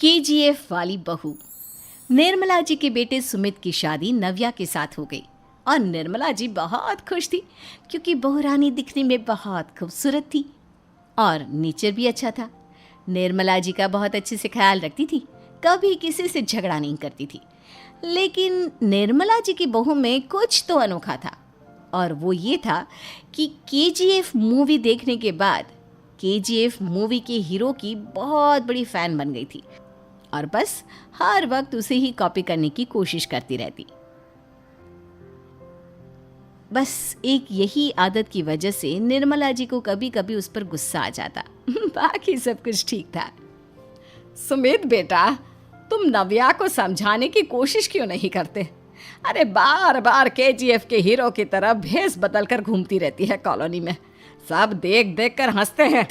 KGF वाली बहू। निर्मला जी के बेटे सुमित की शादी नव्या के साथ हो गई और निर्मला जी बहुत खुश थी क्योंकि बहू रानी दिखने में बहुत खूबसूरत थी और नेचर भी अच्छा था। निर्मला जी का बहुत अच्छे से ख्याल रखती थी, कभी किसी से झगड़ा नहीं करती थी। लेकिन निर्मला जी की बहू में कुछ तो अनोखा था और वो ये था कि केजीएफ मूवी देखने के बाद केजीएफ मूवी के हीरो की बहुत बड़ी फ़ैन बन गई थी और बस हर वक्त उसे ही कॉपी करने की कोशिश करती रहती। बस एक यही आदत की वजह से निर्मला जी को कभी कभी उस पर गुस्सा आ जाता। बाकी सब कुछ ठीक था। सुमित बेटा, तुम नव्या को समझाने की कोशिश क्यों नहीं करते? अरे बार बार केजीएफ के हीरो की तरह भेस बदल कर घूमती रहती है कॉलोनी में। सब देख देख कर हंसते हैं।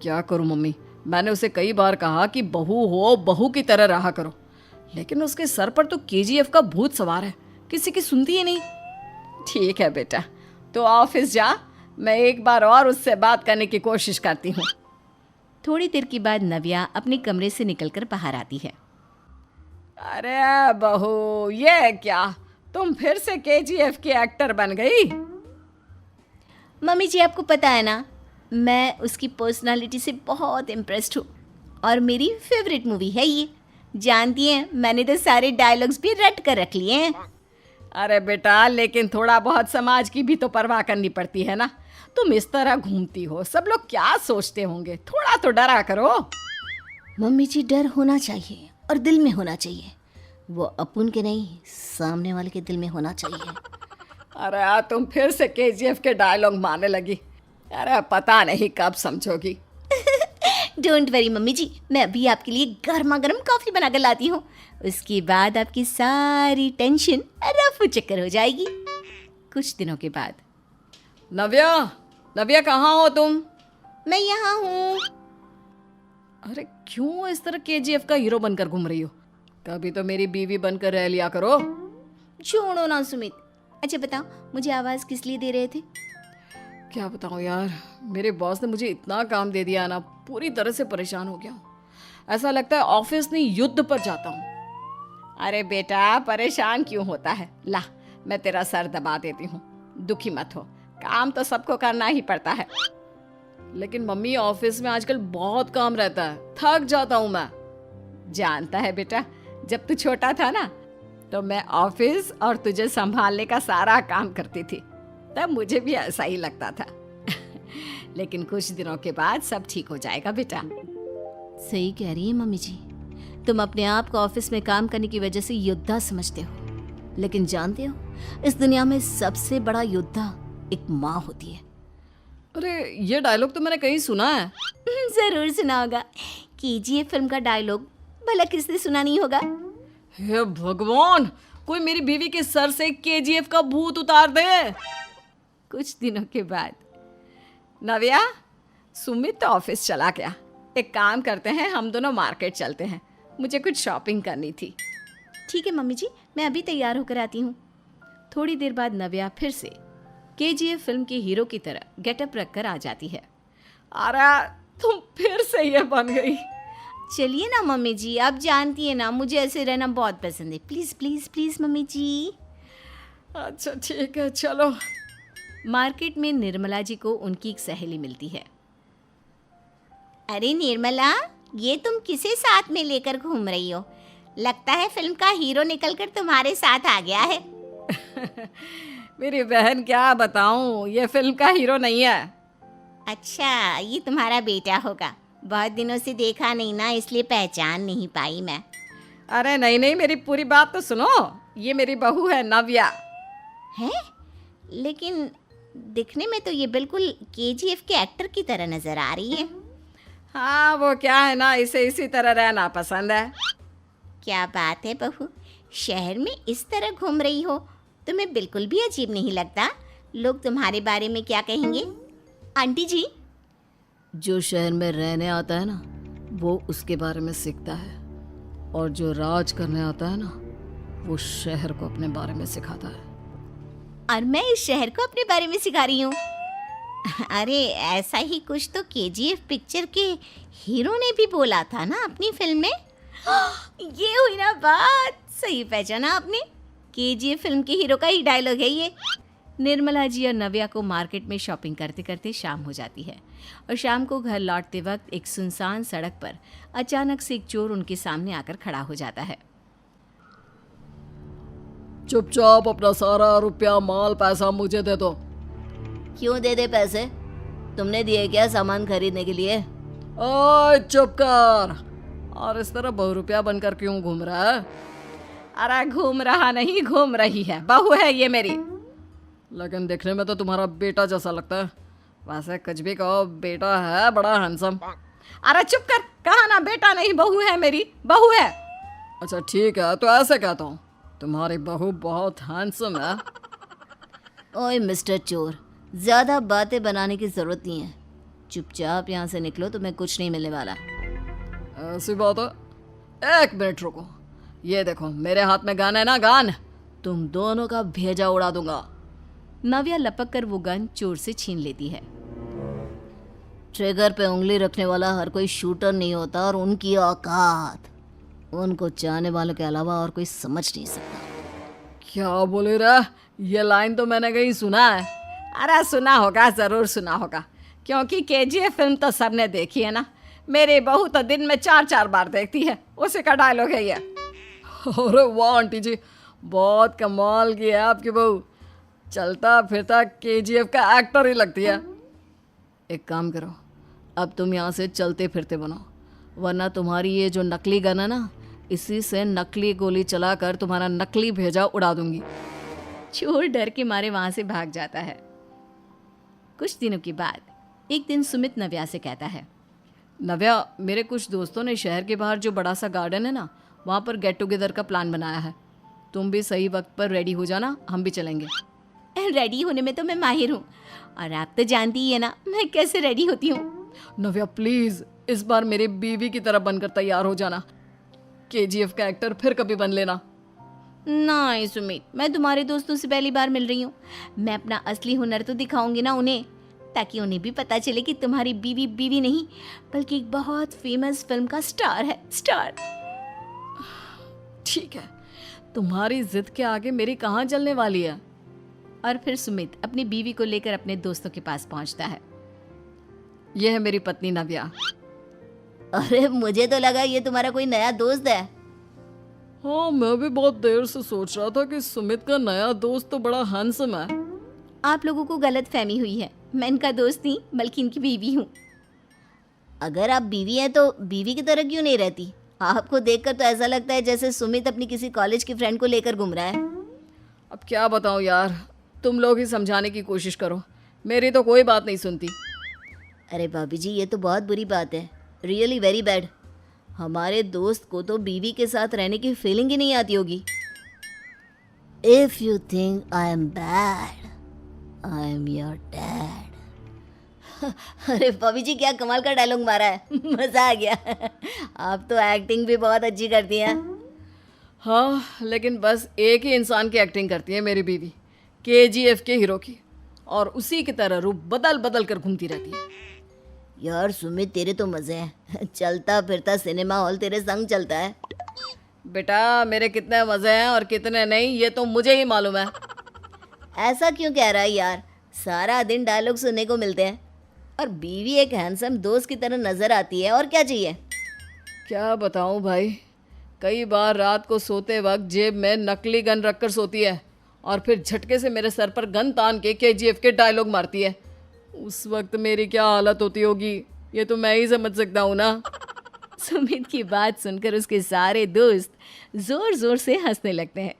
क्या करूं मम्मी, मैंने उसे कई बार कहा कि बहू हो, बहू की तरह रहा करो, लेकिन उसके सर पर तो केजीएफ का भूत सवार है, किसी की सुनती ही नहीं। ठीक है बेटा, तो ऑफिस जा, मैं एक बार और उससे बात करने की कोशिश करती हूँ। थोड़ी देर के बाद नव्या अपने कमरे से निकलकर बाहर आती है। अरे बहू, ये क्या, तुम फिर से केजीएफ की एक्टर बन गई? मम्मी जी, आपको पता है ना, मैं उसकी पर्सनालिटी से बहुत इम्प्रेस्ड हूँ और मेरी फेवरेट मूवी है ये। जानती हैं, मैंने तो सारे डायलॉग्स भी रट कर रख लिए हैं। अरे बेटा, लेकिन थोड़ा बहुत समाज की भी तो परवाह करनी पड़ती है ना। तुम इस तरह घूमती हो, सब लोग क्या सोचते होंगे, थोड़ा तो डरा करो। मम्मी जी, डर होना चाहिए और दिल में होना चाहिए। वो अपन के नहीं, सामने वाले के दिल में होना चाहिए। अरे यार, तुम फिर से केजीएफ के डायलॉग मारने लगी। अरे पता नहीं कब समझोगी। डोंट वरी मम्मी जी, मैं अभी आपके लिए गर्मा गर्म कॉफ़ी बना कर लाती हूँ। उसके बाद आपकी सारी टेंशन रफू चक्कर हो जाएगी। कुछ दिनों के बाद। नव्या, नव्या कहाँ हो तुम? मैं यहाँ हूँ। अरे क्यों इस तरह केजीएफ का हीरो बनकर घूम रही हो? कभी तो मेरी बीवी बनकर रह लिया करो। छोड़ो ना सुमित। अच्छा बताओ, मुझे आवाज़ किस लिए दे रहे थे? क्या बताऊँ यार, मेरे बॉस ने मुझे इतना काम दे दिया ना, पूरी तरह से परेशान हो गया हूँ। ऐसा लगता है ऑफिस नहीं, युद्ध पर जाता हूँ। अरे बेटा, परेशान क्यों होता है? ला, मैं तेरा सर दबा देती हूँ, दुखी मत हो। काम तो सबको करना ही पड़ता है। लेकिन मम्मी, ऑफिस में आजकल बहुत काम रहता है, थक जाता हूँ मैं। जानता है बेटा, जब तू छोटा था ना, तो मैं ऑफिस और तुझे संभालने का सारा काम करती थी, तब मुझे भी ऐसा ही लगता था। लेकिन कुछ दिनों के बाद सब ठीक हो जाएगा बेटा। सही कह रही है मम्मी जी, तुम अपने आप को ऑफिस में काम करने की वजह से योद्धा समझते हो, लेकिन जानते हो, इस दुनिया में सबसे बड़ा योद्धा एक माँ होती है। अरे ये डायलॉग तो मैंने कहीं सुना है। जरूर सुना होगा। केजीएफ फिल्म का डायलॉग भला किसने सुना नहीं होगा? हे भगवान, कोई मेरी बीवी के सर से केजीएफ का भूत उतार दे। कुछ दिनों के बाद। नव्या, सुमित तो ऑफिस चला गया। एक काम करते हैं, हम दोनों मार्केट चलते हैं, मुझे कुछ शॉपिंग करनी थी। ठीक है मम्मी जी, मैं अभी तैयार होकर आती हूँ। थोड़ी देर बाद नव्या फिर से केजीएफ फिल्म के हीरो की तरह गेटअप रखकर आ जाती है। अरे तुम फिर से ये बन गई। चलिए ना मम्मी जी, आप जानती है ना, मुझे ऐसे रहना बहुत पसंद है। प्लीज़ प्लीज़ प्लीज़ मम्मी जी। अच्छा ठीक है, चलो। मार्केट में निर्मला जी को उनकी एक सहेली मिलती है। अरे निर्मला, ये तुम किसे साथ में लेकर घूम रही हो? लगता है फिल्म का हीरो निकलकर तुम्हारे साथ आ गया है। मेरी बहन, क्या बताऊं, ये फिल्म का हीरो नहीं है। अच्छा, ये तुम्हारा बेटा होगा। बहुत दिनों से देखा नहीं ना, इसलिए पहचान नहीं पाई मैं। अरे नहीं नहीं, मेरी पूरी बात तो सुनो। ये मेरी बहू है नव्या। है? लेकिन दिखने में तो ये बिल्कुल केजीएफ के एक्टर की तरह नजर आ रही है। हाँ, वो क्या है ना, इसे इसी तरह रहना पसंद है। क्या बात है बहू, शहर में इस तरह घूम रही हो, तुम्हें बिल्कुल भी अजीब नहीं लगता? लोग तुम्हारे बारे में क्या कहेंगे? आंटी जी, जो शहर में रहने आता है ना, वो उसके बारे में सीखता है, और जो राज करने आता है ना, वो शहर को अपने बारे में सिखाता है। और मैं इस शहर को अपने बारे में सिखा रही हूँ। अरे ऐसा ही कुछ तो केजीएफ पिक्चर के हीरो ने भी बोला था ना अपनी फिल्म में। ये हुई ना बात, सही पहचाना आपने। केजीएफ फिल्म के हीरो का ही डायलॉग है ये। निर्मला जी और नव्या को मार्केट में शॉपिंग करते करते शाम हो जाती है और शाम को घर लौटते वक्त एक सुनसान सड़क पर अचानक से एक चोर उनके सामने आकर खड़ा हो जाता है। चुपचाप अपना सारा रुपया माल पैसा मुझे दे दो। क्यों दे दे पैसे? तुमने दिए क्या सामान खरीदने के लिए? ओए चुप कर। और इस तरह बहुरुपया बनकर क्यों घूम रहा है? अरे घूम रहा नहीं, घूम रही है, बहू है ये मेरी। लेकिन देखने में तो तुम्हारा बेटा जैसा लगता है। वैसे कुछ भी कहो, बेटा है बड़ा हैंडसम। अरे चुप कर, कहा ना बेटा नहीं बहू है मेरी, बहू है। अच्छा ठीक है, तो ऐसे कहता हूँ, तुम्हारी बहू बहुत हैंडसम है। ओए मिस्टर चोर, ज़्यादा बातें बनाने की ज़रूरत नहीं है। चुपचाप यहाँ से निकलो, तुम्हें कुछ नहीं मिलने वाला। ऐसी बात है। एक मिनट रुको, ये देखो मेरे हाथ में गन है ना, गन। तुम दोनों का भेजा उड़ा दूंगा। नव्या लपक कर वो गन चोर से छीन लेती है। ट्रिगर पे उंगली रखने वाला हर कोई शूटर नहीं होता, और उनकी औकात उनको चाहने वालों के अलावा और कोई समझ नहीं सकता। क्या बोले रे? ये लाइन तो मैंने कहीं सुना है। अरे सुना होगा, ज़रूर सुना होगा, क्योंकि केजीएफ फिल्म तो सबने देखी है ना। मेरी बहू तो दिन में 4-4 बार देखती है, उसी का डायलॉग है ये। अरे वाह आंटी जी, बहुत कमाल की है आपकी बहू। चलता फिरता केजीएफ का एक्टर ही लगती है। एक काम करो, अब तुम यहाँ से चलते फिरते बनो, वरना तुम्हारी ये जो नकली गन है ना, इसी से नकली गोली चलाकर तुम्हारा नकली भेजा उड़ा दूंगी। चोर डर के मारे वहां से भाग जाता है। कुछ दिनों के बाद एक दिन सुमित नव्या से कहता है, नव्या, मेरे कुछ दोस्तों ने शहर के बाहर जो बड़ा सा गार्डन है ना, वहाँ पर गेट टुगेदर का प्लान बनाया है। तुम भी सही वक्त पर रेडी हो जाना, हम भी चलेंगे। रेडी होने में तो मैं माहिर हूँ, और आप तो जानती ही है ना मैं कैसे रेडी होती हूँ। नव्या प्लीज, इस बार मेरी बीवी की तरह बनकर तैयार हो जाना। केजीएफ का एक्टर फिर कभी बन लेना। नहीं सुमित, मैं तुम्हारे दोस्तों से पहली बार मिल रही हूँ। मैं अपना असली हुनर तो दिखाऊंगी ना उन्हें, ताकि उन्हें भी पता चले कि तुम्हारी बीवी बीवी नहीं, बल्कि एक बहुत फेमस फिल्म का स्टार है, स्टार। ठीक है, तुम्हारी जिद के आगे मेरी कहाँ जलने वाली है। और फिर सुमित अपनी बीवी को लेकर अपने दोस्तों के पास पहुंचता है। यह है मेरी पत्नी नव्या। अरे मुझे तो लगा ये तुम्हारा कोई नया दोस्त है। हाँ, मैं भी बहुत देर से सोच रहा था कि सुमित का नया दोस्त तो बड़ा हैंडसम है। आप लोगों को गलत फहमी हुई है, मैं इनका दोस्त नहीं बल्कि इनकी बीवी हूँ। अगर आप बीवी हैं तो बीवी की तरह क्यों नहीं रहती? आपको देखकर तो ऐसा लगता है जैसे सुमित अपनी किसी कॉलेज की फ्रेंड को लेकर घूम रहा है। अब क्या बताऊँ यार, तुम लोग ही समझाने की कोशिश करो, मेरी तो कोई बात नहीं सुनती। अरे भाभी जी, ये तो बहुत बुरी बात है, रियली वेरी बैड। हमारे दोस्त को तो बीवी के साथ रहने की फीलिंग ही नहीं आती होगी। If you think I am bad, I am your dad. अरे भाभी जी, क्या कमाल का डायलॉग मारा है, मजा आ गया। आप तो एक्टिंग भी बहुत अच्छी करती हैं। हाँ, लेकिन बस एक ही इंसान की एक्टिंग करती है मेरी बीवी, केजीएफ के हीरो की, और उसी की तरह रूप बदल बदल कर घूमती रहती है। यार सुमित, तेरे तो मजे हैं, चलता फिरता सिनेमा हॉल तेरे संग चलता है। बेटा, मेरे कितने मजे हैं और कितने नहीं, ये तो मुझे ही मालूम है। ऐसा क्यों कह रहा है यार, सारा दिन डायलॉग सुनने को मिलते हैं, और बीवी एक हैंडसम दोस्त की तरह नजर आती है, और क्या चाहिए? क्या बताऊं भाई, कई बार रात को सोते वक्त जेब में नकली गन रखकर सोती है, और फिर झटके से मेरे सर पर गन तान के केजीएफ के डायलॉग मारती है। उस वक्त मेरी क्या हालत होती होगी, ये तो मैं ही समझ सकता हूँ ना। सुमित की बात सुनकर उसके सारे दोस्त जोर जोर से हंसने लगते हैं।